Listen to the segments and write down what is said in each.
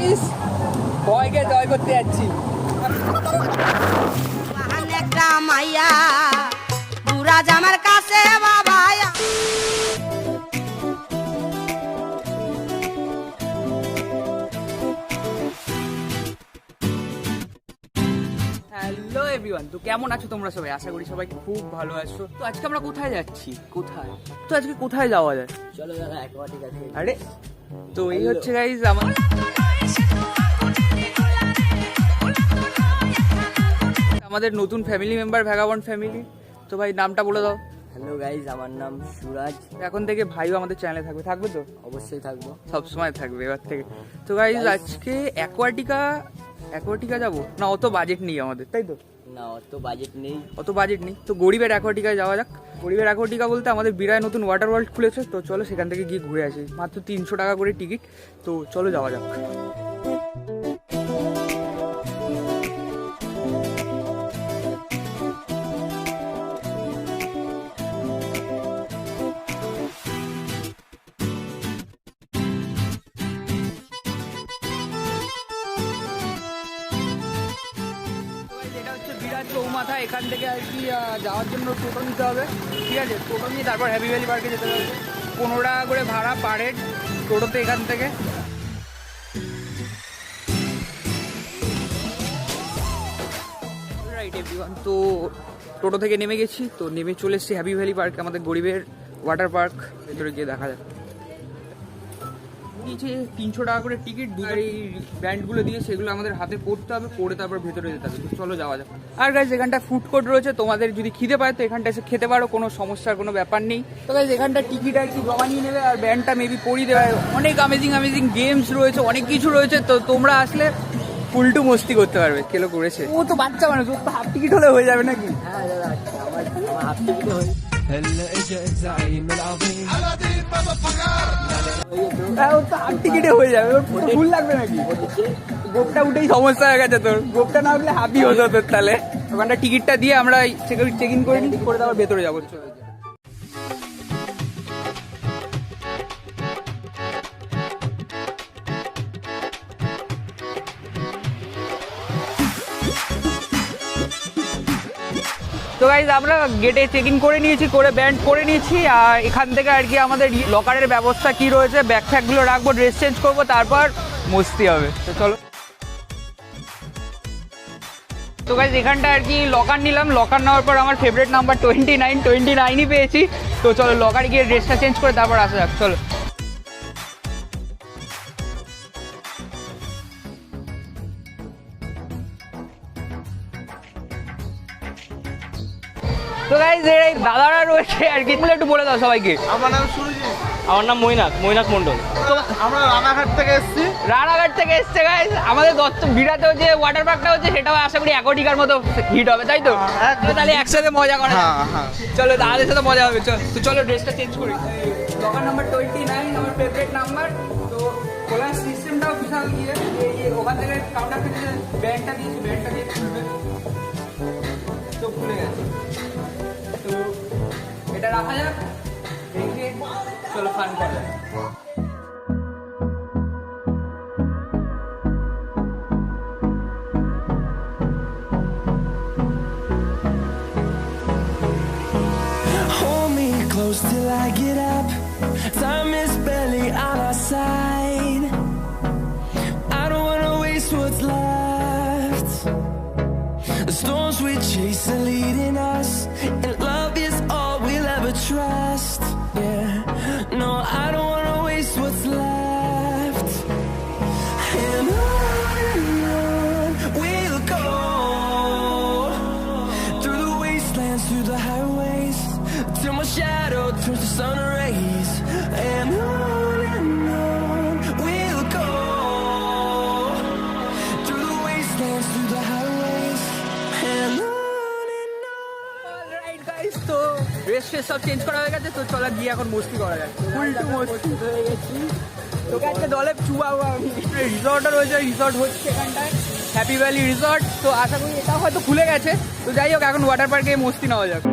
Guys ভয়কে জয় করতে যাচ্ছি। একটা মাইয়া দুরাজ আমার কাছে বাবা। হ্যালো এভরিওয়ান, তো কেমন আছো তোমরা সবাই? আশা করি সবাই খুব ভালো আছো। তো আজকে আমরা কোথায় যাচ্ছি? আজকে কোথায় যাওয়া যায়? চলো দাদা অ্যাকোয়াটিক আছে। আরে তো এই হচ্ছে গাইস আমাদের নতুন ফ্যামিলি মেম্বার ভ্যাগাবন্ড ফ্যামিলি। তো ভাই নামটা বলে দাও। হ্যালো গাইজ, আমার নাম সুরাজ। এখন থেকে ভাইও আমাদের চ্যানেলে থাকবে তো? অবশ্যই থাকবো, সবসময় থাকবে এবার থেকে। তো গাইজ আজকে অ্যাকোয়াটিকা যাবো না? অত বাজেট নেই আমাদের, তাই তো? না, অত বাজেট নেই। তো গরিবের অ্যাকোয়াটিকায় যাওয়া যাক। গরিবের অ্যাকোয়াটিকা বলতে আমাদের বিরায় নতুন ওয়াটার ওয়ার্ল্ড খুলেছে, তো চলো সেখান থেকে গিয়ে ঘুরে আসি। মাত্র 300 টাকা করে টিকিট, তো চলো যাওয়া যাক। চৌমাথা, এখান থেকে আর কি যাওয়ার জন্য টোটো নিতে হবে। ঠিক আছে, টোটো নিয়ে তারপর হ্যাপি ভ্যালি পার্কে যেতে হবে। 15 টাকা করে ভাড়া পার হেড টোটোতে এখান থেকে। রাইট এভরিওয়ান, তো টোটো থেকে নেমে গেছি, তো নেমে চলে এসেছি হ্যাপি ভ্যালি পার্কে, আমাদের গরিবের ওয়াটার পার্ক। ভেতরে গিয়ে দেখা যাক। নিচে 300 টাকা করে টিকিট, দুধের এই ব্যান্ডগুলো দিয়ে সেগুলো আমাদের হাতে পড়তে হবে, পড়ে তারপর ভেতরে যেতে হবে। তো চলো যাওয়া যাক। আর গাইজ এখানটা ফুড কোর্ট রয়েছে, তোমাদের যদি খিদে পায় তো এখানটা এসে খেতে পারো, কোনো সমস্যার কোনো ব্যাপার নেই। তো গাইজ এখানটা টিকিট আর কি জমা নিয়ে নেবে, আর ব্যান্ডটা মেবি পরিয়ে দেবে। অনেক অ্যামেজিং গেমস রয়েছে, অনেক কিছু রয়েছে। তো তোমরা আসলে ফুলটু মস্তি করতে পারবে। কেলো করেছে, ও তো বাচ্চা মানুষ, ওর তো হাফ টিকিট হলে হয়ে যাবে নাকি? হ্যাঁ দাদা, আমার হাফ টিকিটে হয়ে ওর তো হাফ টিকিটে হয়ে যাবে, ওর ফুল লাগবে নাকি? গোপটা উঠেই সমস্যা হয়ে গেছে তোর। গোপটা না উঠলে হাফই হতো তোর। তাহলে ওখানটা টিকিটটা দিয়ে আমরা চেক ইন করে নিই, করে তারপর ভেতরে যাবো। তো গাইজ আমরা গেটে চেক ইন করে নিয়েছি, করে ব্যান্ড করে নিয়েছি। আর এখান থেকে আর কি আমাদের লকারের ব্যবস্থা কি রয়েছে, ব্যাগ ফ্যাগগুলো রাখবো, ড্রেস চেঞ্জ করবো, তারপর মস্তি হবে। তো চলো। তো গাইজ এখানটা আর কি লকার নিলাম। লকার নেওয়ার পর আমার ফেভারিট নাম্বার 29ই পেয়েছি। তো চলো লকারে গিয়ে ড্রেসটা চেঞ্জ করে তারপর আসা যাক। চলো। তো গাইজ এই দাদারা রয়েছে আর কি, একটু বলে দাও সবাইকে। আমার নাম সুরজিৎ। আমার নাম মৈনাক মন্ডল। তো আমরা রানাঘাট থেকে এসেছি। গাইজ আমাদের বিরাটেও যে ওয়াটার পার্কটা হচ্ছে সেটাও আশা করি অ্যাকোয়াটিকার মতো হিট হবে, তাই তো? তাহলে একসাথে মজা করা। চলো দাদাদের সাথে মজা হবে। তো চলো ড্রেসটা চেঞ্জ করি। লকার নাম্বার 29 আমার ফেভারিট নাম্বার। তো খোলার সিস্টেমটাও বিশাল গিয়ে ওখান থেকে কাউন্টার থেকে ব্যান্ডটা দিয়ে খুলবে। তো খুলে গেছে, তো এটা রাখা যাক, রেখে চলো ফান করা যাক। Hold me close till I get up. Time is barely on our side. I don't wanna waste what's left. The storms we chase are leading us, and love is all we'll ever trust. Yeah, no, I don't wanna waste what's left. And on we'll go, through the wastelands, through the highways, till my shadow turns to sun rays. And on we'll go, through the wastelands, through the highways, and on. Alright guys, তো dress সব change করা হয়ে গেছে। তো চলো গিয়ে এখন মস্তি করা যাক। ফুলটু মস্তি হয়ে গেছি। তোকে আজকে দলে চুয়াবো আমি। রিসর্টও রয়েছে, রিসর্ট হচ্ছে এখানটায় হ্যাপি ভ্যালি রিসর্ট। তো আশা করি এটাও হয়তো খুলে গেছে। তো যাই হোক, এখন ওয়াটার পার্কে মস্তি নেওয়া যাক।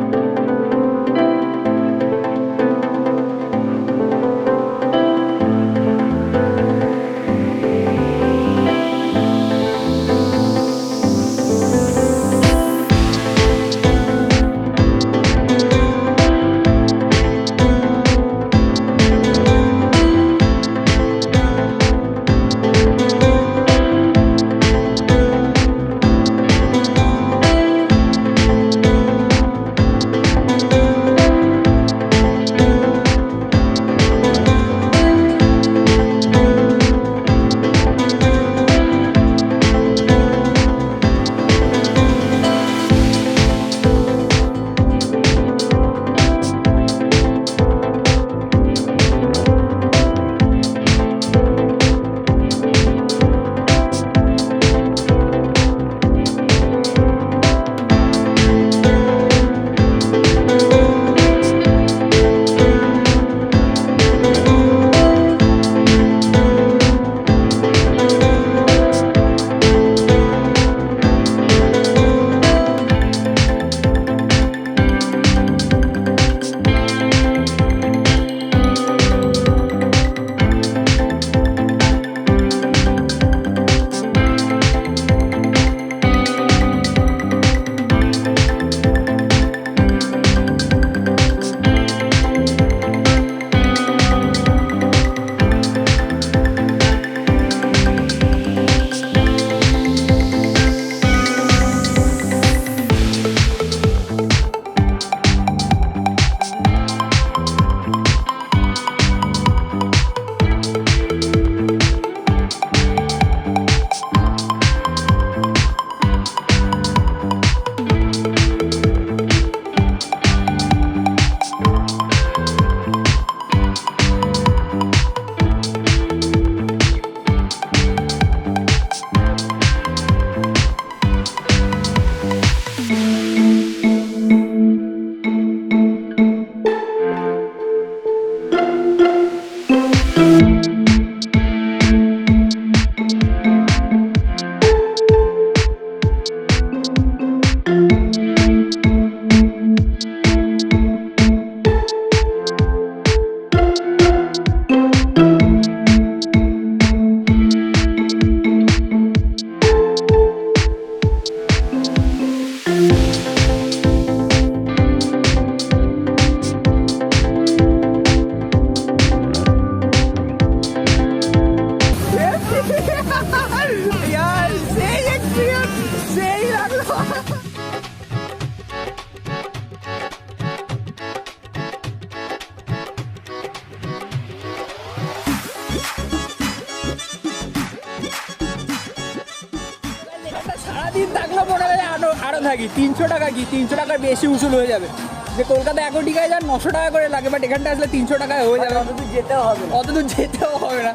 দিন থাকলেও মনে হয় আরও থাকি। 300 টাকা কি 300 টাকার বেশি উসুল হয়ে যাবে। যে কলকাতা 1 টাকায় যান 900 টাকা করে লাগে, বাট এখানটা আসলে 300 টাকায় হয়ে যাবে। অতদূর যেতেও হবে না। অত দূর যেতেও হবে না,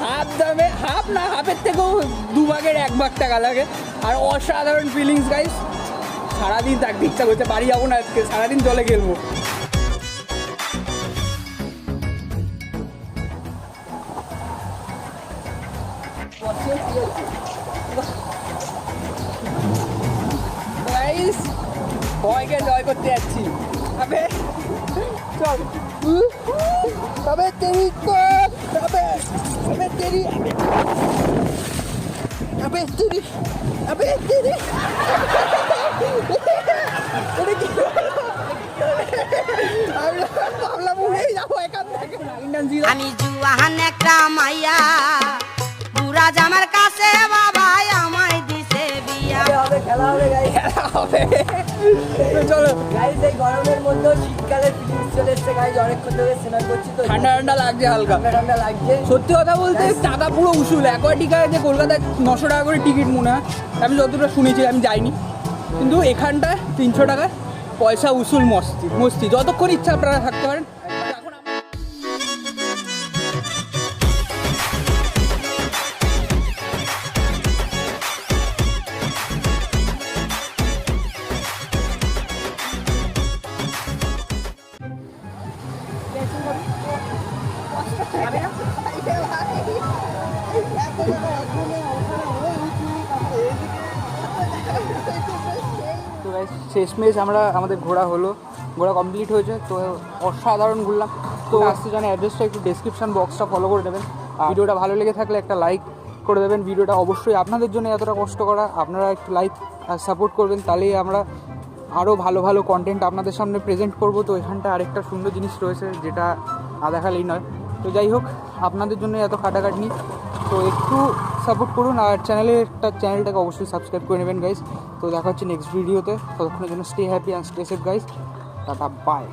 হাফ দামে, হাফ না হাফের থেকেও 2 ভাগের 1 ভাগ টাকা লাগে। আর অসাধারণ ফিলিংস গাইস। সারাদিন থাকতে ইচ্ছা করছে, বাড়ি যাবো না আজকে, সারাদিন জলে খেলবো। গাইস ভয়কে জয় করতে যাচ্ছি। আবে চল, তবে তেরি তবে তেরি আবে তেরি আবে তেরি ভাবলাম উড়েই যাবো এখান থেকে। আমি জুয়ান একটা মাইয়া বুড়া জামার কাছে বাবা আমায় দিছে বিয়া। হবে, খেলা হবে গাইস। হবে চলো। গাইস এই গরমের মধ্যেও শীতকালের ফিলিংস চলে এসছে গাইস। অনেকক্ষণ ধরে স্নান করছি তো ঠান্ডা ঠান্ডা লাগছে হালকা। ঠান্ডা ঠান্ডা লাগছে। সত্যি কথা বলতে টাকা পুরো উসুল। অ্যাকোয়াটিকায় যে কলকাতায় 900 টাকা করে টিকিট মনে হয়, আমি যতটা শুনেছি, আমি যাইনি, কিন্তু এখানটায় 300 টাকা পয়সা উসুল। মস্তি মস্তি, যতক্ষণ ইচ্ছা আপনারা থাকতে পারেন। এখন তো শেষমেশ আমাদের ঘোরা হলো, ঘোরা কমপ্লিট হয়েছে। তো অসাধারণ ঘুরলাম। তো আসতে জানে অ্যাড্রেসটা একটু ডেসক্রিপশন বক্সটা ফলো করে দেবেন। ভিডিওটা ভালো লেগে থাকলে একটা লাইক করে দেবেন। ভিডিওটা অবশ্যই আপনাদের জন্য এতটা কষ্ট করা, আপনারা একটু লাইক আর সাপোর্ট করবেন, তাহলেই আমরা আরও ভালো ভালো কন্টেন্ট আপনাদের সামনে প্রেজেন্ট করব। তো এখানটা আরেকটা সুন্দর জিনিস রয়েছে যেটা না দেখালেই নয়। তো যাই হোক, আপনাদের জন্য এত খাটাখাটনি, তো একটু সাপোর্ট করুন। আর চ্যানেলটাকে অবশ্যই সাবস্ক্রাইব করে নেবেন গাইস। তো দেখা হচ্ছে নেক্সট ভিডিওতে। ততক্ষণের জন্য stay happy and stay safe guys. Tata bye.